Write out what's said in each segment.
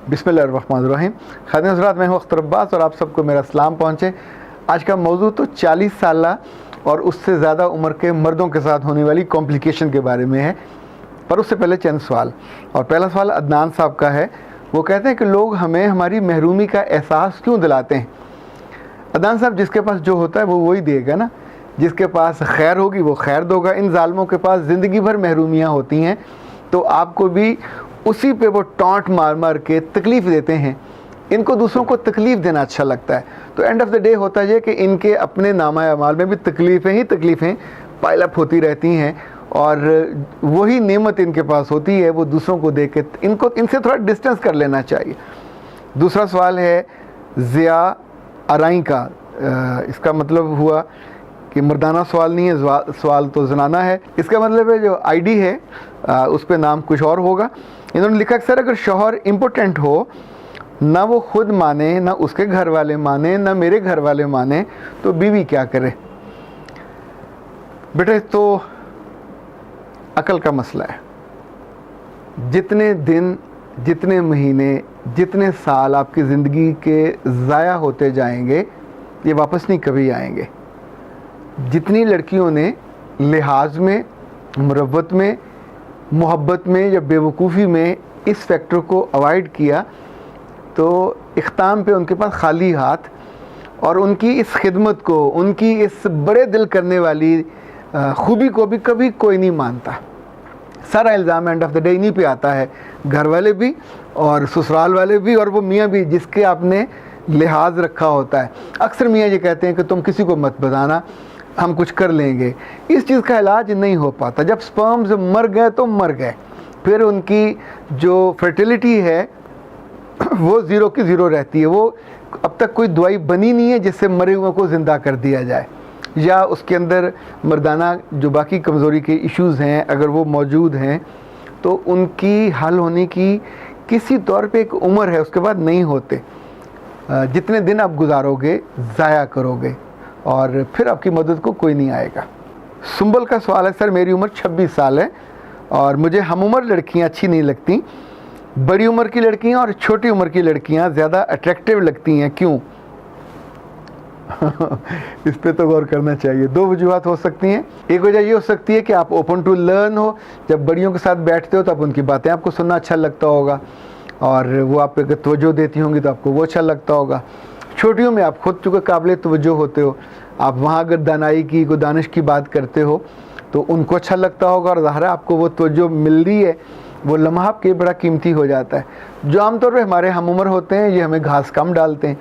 बिस्मिल्लाहिर्रहमानिर्रहीम। खातिन हज़रात, मैं हूँ अख्तर अब्बास और आप सबको मेरा सलाम पहुँचे। आज का मौजू तो 40 साल और उससे ज़्यादा उम्र के मर्दों के साथ होने वाली कॉम्प्लिकेशन के बारे में है, पर उससे पहले चंद सवाल। और पहला सवाल अदनान साहब का है। वो कहते हैं कि लोग हमें हमारी महरूमी का एहसास क्यों दिलाते हैं? अदनान साहब, जिसके पास जो होता है वो वही देगा ना। जिसके पास खैर होगी वो खैर दोगा। इन जालिमों के पास ज़िंदगी भर महरूमियाँ होती हैं, तो आपको भी उसी पे वो टॉन्ट मार मार के तकलीफ़ देते हैं। इनको दूसरों को तकलीफ़ देना अच्छा लगता है, तो एंड ऑफ द डे होता है कि इनके अपने नामा अमाल में भी तकलीफ़ें ही तकलीफ़ें पाइल अप होती रहती हैं, और वही नेमत इनके पास होती है वो दूसरों को दे के इनसे थोड़ा डिस्टेंस कर लेना चाहिए। दूसरा सवाल है ज़िया आराई का। इसका मतलब हुआ कि मर्दाना सवाल नहीं है, सवाल तो जनाना है। इसका मतलब है जो आईडी है उस पर नाम कुछ और होगा। इन्होंने लिखा कि सर, अगर शौहर इम्पोर्टेंट हो, ना वो खुद माने, ना उसके घर वाले माने, ना मेरे घर वाले माने, तो बीवी क्या करे? बेटे, तो अकल का मसला है। जितने दिन, जितने महीने, जितने साल आपकी ज़िंदगी के ज़ाया होते जाएंगे, ये वापस नहीं कभी आएंगे। जितनी लड़कियों ने लिहाज में, मुरव्वत में, मोहब्बत में या बेवकूफ़ी में इस फैक्टर को अवॉइड किया, तो इख्ताम पे उनके पास खाली हाथ, और उनकी इस खिदमत को, उनकी इस बड़े दिल करने वाली खूबी को भी कभी कोई नहीं मानता। सारा इल्ज़ाम एंड ऑफ द डे इन्हीं पे आता है, घर वाले भी और ससुराल वाले भी और वो मियाँ भी जिसके आपने लिहाज रखा होता है। अक्सर मियाँ ये कहते हैं कि तुम किसी को मत बताना, हम कुछ कर लेंगे। इस चीज़ का इलाज नहीं हो पाता। जब स्पर्म्स मर गए तो मर गए, फिर उनकी जो फर्टिलिटी है वो ज़ीरो की ज़ीरो रहती है। वो अब तक कोई दवाई बनी नहीं है जिससे मरे हुए को ज़िंदा कर दिया जाए, या उसके अंदर मर्दाना जो बाकी कमज़ोरी के इश्यूज़ हैं अगर वो मौजूद हैं तो उनकी हल होने की किसी तौर पे एक उम्र है, उसके बाद नहीं होते। जितने दिन आप गुजारोगे ज़ाया करोगे और फिर आपकी मदद को कोई नहीं आएगा। सुंबल का सवाल है, सर मेरी उम्र 26 साल है और मुझे हम उम्र लड़कियाँ अच्छी नहीं लगती। बड़ी उम्र की लड़कियाँ और छोटी उम्र की लड़कियाँ ज़्यादा अट्रैक्टिव लगती हैं, क्यों? इस पे तो गौर करना चाहिए। दो वजूहत हो सकती हैं। एक वजह ये हो सकती है कि आप ओपन टू लर्न हो। जब बड़ियों के साथ बैठते हो तो आप उनकी बातें आपको सुनना अच्छा लगता होगा और वो आप अगर तवज्जो देती होंगी तो आपको वो अच्छा लगता होगा। छोटियों में आप खुद चूँकि काबिल तवज्जो होते हो, आप वहाँ अगर दानाई की, कोई दानिश की बात करते हो तो उनको अच्छा लगता होगा, और ज़ाहिर है आपको वो तवज्जो मिल रही है, वो लम्हा आपके बड़ा कीमती हो जाता है। जो आमतौर पर हमारे हम उम्र होते हैं ये हमें घास कम डालते हैं,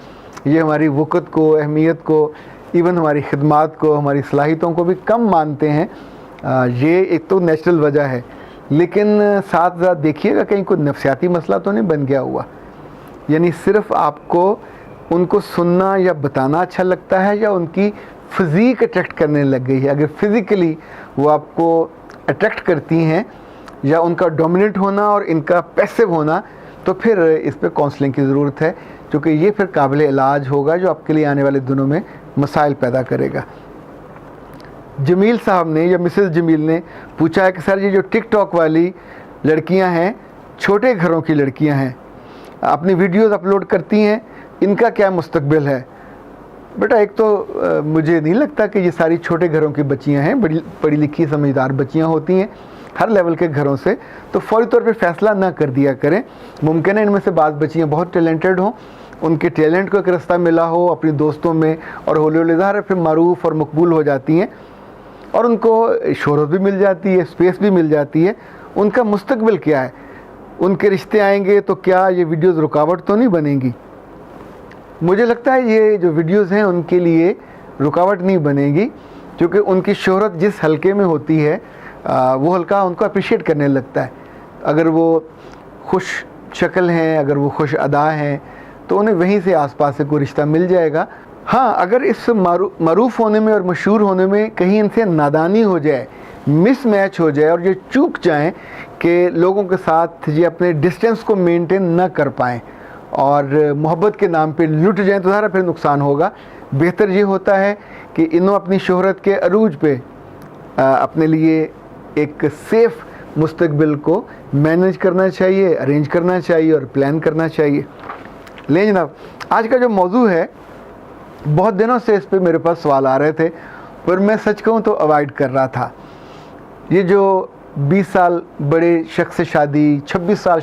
ये हमारी वक़्त को, अहमियत को, इवन हमारी खिदमात को, हमारी सलाहियतों को भी कम मानते हैं। ये एक तो नेचुरल वजह है, लेकिन साथ साथ देखिएगा कहीं कोई नफसियाती मसला तो नहीं बन गया हुआ। यानी सिर्फ़ आपको उनको सुनना या बताना अच्छा लगता है, या उनकी फ़िज़ीक अट्रैक्ट करने लग गई है। अगर फ़िज़िकली वो आपको अट्रैक्ट करती हैं, या उनका डोमिनेंट होना और इनका पैसिव होना, तो फिर इस पर काउंसलिंग की ज़रूरत है, क्योंकि ये फिर काबिल इलाज होगा जो आपके लिए आने वाले दिनों में मसाइल पैदा करेगा। जमील साहब ने या मिसेस जमील ने पूछा है कि सर ये जो टिकटॉक वाली लड़कियां हैं, छोटे घरों की लड़कियां हैं, अपनी वीडियोस अपलोड करती हैं, इनका क्या मुस्तकबिल है? बेटा, एक तो मुझे नहीं लगता कि ये सारी छोटे घरों की बच्चियां हैं। बड़ी पढ़ी लिखी समझदार बच्चियां होती हैं हर लेवल के घरों से, तो फौरी तौर पे फैसला ना कर दिया करें। मुमकिन है इनमें से बाज़ बच्चियाँ बहुत टैलेंटेड हों, उनके टैलेंट को एक रास्ता मिला हो अपनी दोस्तों में, और हौले हौले ज़ाहिर फिर मारूफ और मकबूल हो जाती हैं और उनको शोहरत भी मिल जाती है, स्पेस भी मिल जाती है। उनका मुस्तकबिल क्या है? उनके रिश्ते आएंगे तो क्या ये वीडियोज़ रुकावट तो नहीं बनेंगी? मुझे लगता है ये जो वीडियोज़ हैं उनके लिए रुकावट नहीं बनेगी, क्योंकि उनकी शोहरत जिस हल्के में होती है वो हल्का उनको अप्रिशिएट करने लगता है। अगर वो खुश शक्ल हैं, अगर वो खुश अदा हैं, तो उन्हें वहीं से आसपास से कोई रिश्ता मिल जाएगा। हाँ, अगर इस मरूफ होने में और मशहूर होने में कहीं इनसे नादानी हो जाए, मिस मैच हो जाए और ये चूक जाएं कि लोगों के साथ ये अपने डिस्टेंस को मेंटेन न कर पाएँ और मोहब्बत के नाम पे लुट जाएं, तो ज़्यादा फिर नुकसान होगा। बेहतर ये होता है कि इन्हों अपनी शोहरत के अरूज पे अपने लिए एक सेफ़ मुस्तकबिल को मैनेज करना चाहिए, अरेंज करना चाहिए और प्लान करना चाहिए। ले जनाब, आज का जो मौजू है, बहुत दिनों से इस पे मेरे पास सवाल आ रहे थे, पर मैं सच कहूँ तो अवॉइड कर रहा था। ये जो 20 साल बड़े शख्स से शादी, 26 साल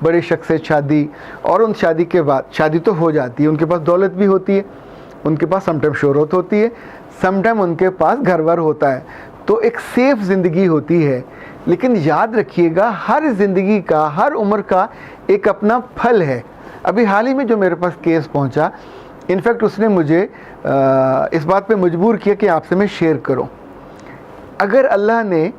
बड़े शख्स से शादी, और उन शादी के बाद शादी तो हो जाती है, उनके पास दौलत भी होती है, उनके पास समटाइम शोहरत होती है, समटाइम उनके पास घर बार होता है, तो एक सेफ ज़िंदगी होती है। लेकिन याद रखिएगा, हर ज़िंदगी का, हर उम्र का एक अपना फल है। अभी हाल ही में जो मेरे पास केस पहुंचा, इनफैक्ट उसने मुझे इस बात पे मजबूर किया कि आपसे मैं शेयर करूं। अगर अल्लाह ने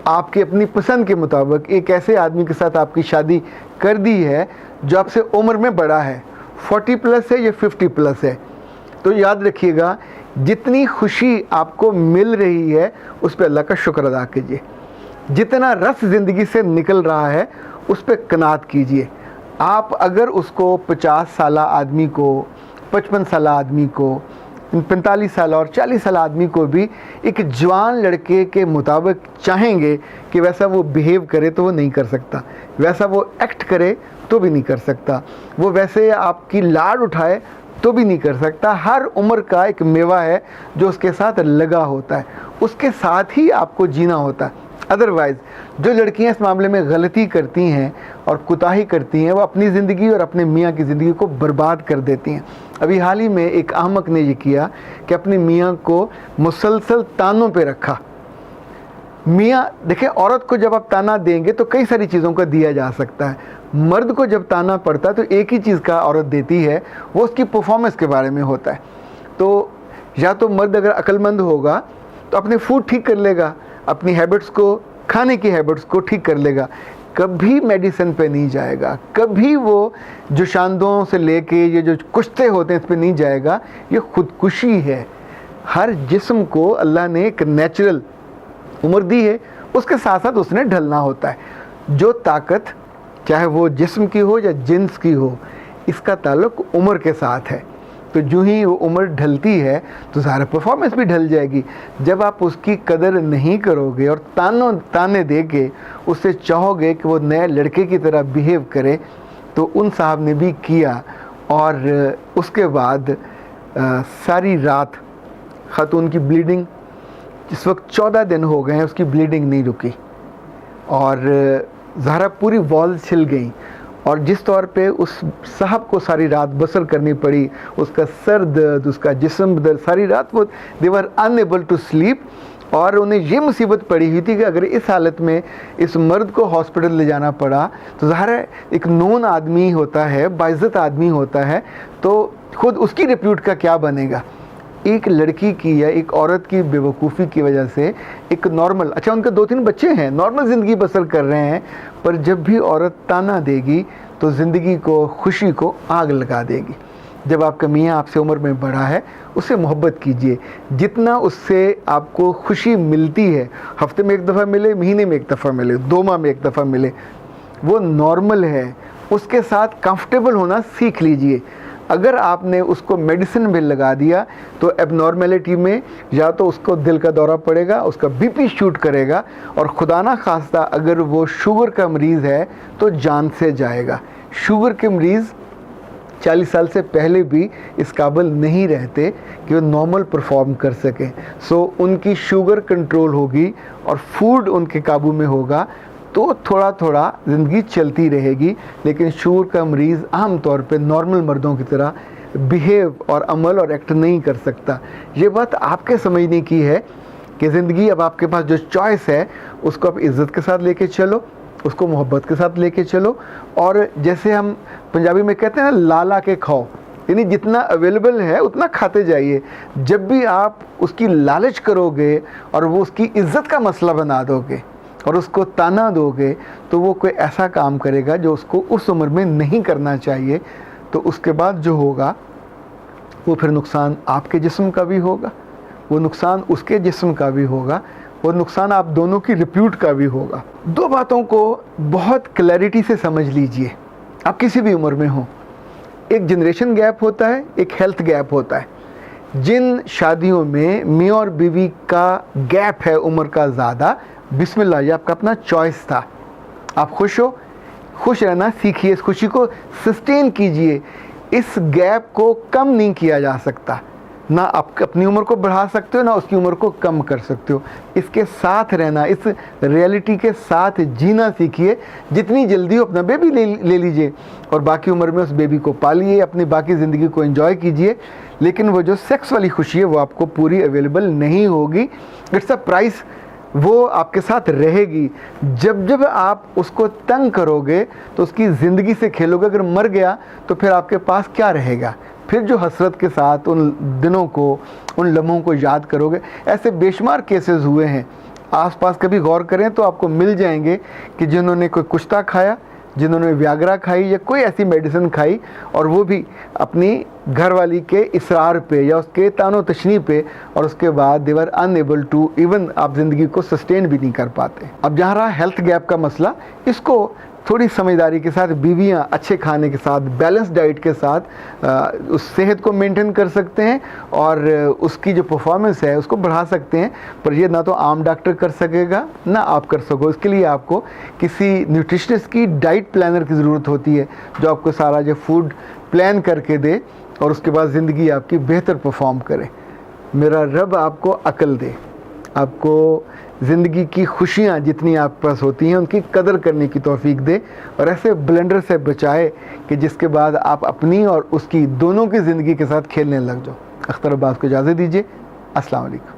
आपकी अपनी पसंद के मुताबिक एक ऐसे आदमी के साथ आपकी शादी कर दी है जो आपसे उम्र में बड़ा है, 40 प्लस है या 50 प्लस है, तो याद रखिएगा, जितनी खुशी आपको मिल रही है उस पर अल्लाह का शुक्र अदा कीजिए। जितना रस ज़िंदगी से निकल रहा है उस पर कनात कीजिए। आप अगर उसको 50 साल आदमी को, 55 साल आदमी को, 45 साल और 40 साल आदमी को भी एक जवान लड़के के मुताबिक चाहेंगे कि वैसा वो बिहेव करे, तो वो नहीं कर सकता। वैसा वो एक्ट करे तो भी नहीं कर सकता। वो वैसे आपकी लाड उठाए तो भी नहीं कर सकता। हर उम्र का एक मेवा है जो उसके साथ लगा होता है, उसके साथ ही आपको जीना होता है। अदरवाइज़ जो लड़कियां इस मामले में गलती करती हैं और कुताही करती हैं, वो अपनी ज़िंदगी और अपने मियाँ की ज़िंदगी को बर्बाद कर देती हैं। अभी हाल ही में एक अहमक ने ये किया कि अपने मियाँ को मुसलसल तानों पे रखा। मियाँ देखें, औरत को जब आप ताना देंगे तो कई सारी चीज़ों का दिया जा सकता है। मर्द को जब ताना पड़ता है तो एक ही चीज़ का औरत देती है, वो उसकी परफॉर्मेंस के बारे में होता है। तो या तो मर्द अगर अक्लमंद होगा तो अपने फूड ठीक कर लेगा, अपनी हैबिट्स को, खाने की हैबिट्स को ठीक कर लेगा, कभी मेडिसिन पे नहीं जाएगा, कभी वो जो शांतों से लेके ये जो कुश्ते होते हैं इस पे नहीं जाएगा। ये खुदकुशी है। हर जिस्म को अल्लाह ने एक नेचुरल उम्र दी है, उसके साथ साथ उसने ढलना होता है। जो ताकत चाहे वो जिस्म की हो या जिन्स की हो, इसका ताल्लुक उम्र के साथ है। तो जो ही वो उम्र ढलती है तो सारा परफॉर्मेंस भी ढल जाएगी। जब आप उसकी कदर नहीं करोगे और ताने दे के उससे चाहोगे कि वो नए लड़के की तरह बिहेव करे, तो उन साहब ने भी किया। और उसके बाद सारी रात खातून की ब्लीडिंग, जिस वक्त 14 दिन हो गए हैं, उसकी ब्लीडिंग नहीं रुकी और ज़ाहरा पूरी वॉल छिल गई। और जिस तौर पे उस साहब को सारी रात बसर करनी पड़ी, उसका सर दर्द, उसका जिस्म दर्द, सारी रात वो दे वर अनएबल टू स्लीप। और उन्हें ये मुसीबत पड़ी हुई थी कि अगर इस हालत में इस मर्द को हॉस्पिटल ले जाना पड़ा तो ज़ाहिर है एक नोन आदमी होता है, बाइज़्ज़त आदमी होता है, तो खुद उसकी रिप्यूट का क्या बनेगा। एक लड़की की या एक औरत की बेवकूफ़ी की वजह से एक नॉर्मल, अच्छा उनके 2-3 बच्चे हैं, नॉर्मल ज़िंदगी बसर कर रहे हैं, पर जब भी औरत ताना देगी तो ज़िंदगी को, खुशी को आग लगा देगी। जब आपका मियाँ आपसे उम्र में बड़ा है, उससे मोहब्बत कीजिए। जितना उससे आपको खुशी मिलती है, हफ्ते में एक दफ़ा मिले, महीने में एक दफ़ा मिले, 2 माह में एक दफ़ा मिले, वो नॉर्मल है। उसके साथ कंफर्टेबल होना सीख लीजिए। अगर आपने उसको मेडिसिन भी लगा दिया तो एबनॉर्मेलिटी में या तो उसको दिल का दौरा पड़ेगा, उसका बीपी शूट करेगा, और खुदा ना खास्ता अगर वो शुगर का मरीज़ है तो जान से जाएगा। शुगर के मरीज़ 40 साल से पहले भी इस काबिल नहीं रहते कि वो नॉर्मल परफॉर्म कर सकें। सो उनकी शुगर कंट्रोल होगी और फूड उनके काबू में होगा तो थोड़ा थोड़ा ज़िंदगी चलती रहेगी। लेकिन शुगर का मरीज़ आम तौर पे नॉर्मल मर्दों की तरह बिहेव और अमल और एक्ट नहीं कर सकता। ये बात आपके समझने की है कि ज़िंदगी अब आपके पास जो चॉइस है उसको आप इज़्ज़त के साथ लेके चलो, उसको मोहब्बत के साथ लेके चलो। और जैसे हम पंजाबी में कहते हैं ना, लाला के खाओ, यानी जितना अवेलेबल है उतना खाते जाइए। जब भी आप उसकी लालच करोगे और वो उसकी इज़्ज़त का मसला बना दोगे और उसको ताना दोगे, तो वो कोई ऐसा काम करेगा जो उसको उस उम्र में नहीं करना चाहिए। तो उसके बाद जो होगा वो फिर नुकसान आपके जिस्म का भी होगा, वो नुकसान उसके जिस्म का भी होगा, वो नुकसान आप दोनों की रिप्यूट का भी होगा। 2 बातों को बहुत क्लैरिटी से समझ लीजिए, आप किसी भी उम्र में हो। एक जनरेशन गैप होता है, एक हेल्थ गैप होता है। जिन शादियों में मियाँ और बीवी का गैप है उम्र का ज़्यादा, بسم اللہ، یہ آپ کا اپنا چوائس تھا. آپ خوش ہو، خوش رہنا سیکھیے، اس خوشی کو سسٹین کیجئے. اس گیپ کو کم نہیں کیا جا سکتا، نہ آپ اپنی عمر کو بڑھا سکتے ہو نہ اس کی عمر کو کم کر سکتے ہو. اس کے ساتھ رہنا، اس ریئلٹی کے ساتھ جینا سیکھیے. جتنی جلدی ہو اپنا بیبی لے لیجئے اور باقی عمر میں اس بیبی کو پالیے، اپنی باقی زندگی کو انجوائے کیجئے. لیکن وہ جو سیکس والی خوشی ہے وہ آپ کو پوری اویلیبل نہیں ہوگی. اٹس اے پرائس، وہ آپ کے ساتھ رہے گی. جب آپ اس کو تنگ کرو گے تو اس کی زندگی سے کھیلو گے. اگر مر گیا تو پھر آپ کے پاس کیا رہے گا؟ پھر جو حسرت کے ساتھ ان دنوں کو، ان لمحوں کو یاد کرو گے. ایسے بے شمار کیسز ہوئے ہیں، آس پاس کبھی غور کریں تو آپ کو مل جائیں گے کہ جنہوں نے کوئی کشتا کھایا، جنہوں نے ویاگرا کھائی یا کوئی ایسی میڈیسن کھائی، اور وہ بھی اپنی گھر والی کے اصرار پہ یا اس کے تان و تشنیع پہ، اور اس کے بعد they were unable to even آپ زندگی کو سسٹین بھی نہیں کر پاتے. اب جہاں رہا ہیلتھ گیپ کا مسئلہ، اس کو تھوڑی سمجھداری کے ساتھ بیویاں اچھے کھانے کے ساتھ، بیلنس ڈائٹ کے ساتھ اس صحت کو مینٹین کر سکتے ہیں اور اس کی جو پرفارمنس ہے اس کو بڑھا سکتے ہیں. پر یہ نہ تو عام ڈاکٹر کر سکے گا نہ آپ کر سکو. اس کے لیے آپ کو کسی نیوٹریشنسٹ کی ڈائٹ پلانر کی ضرورت ہوتی ہے جو آپ کو سارا جو فوڈ پلان کر کے دے اور اس کے بعد زندگی آپ کی بہتر پرفارم کرے. میرا رب آپ کو عقل دے، آپ کو زندگی کی خوشیاں جتنی آپ پاس ہوتی ہیں ان کی قدر کرنے کی توفیق دے، اور ایسے بلنڈر سے بچائے کہ جس کے بعد آپ اپنی اور اس کی دونوں کی زندگی کے ساتھ کھیلنے لگ جاؤ. اختر عباس کو اجازت دیجیے. السلام علیکم.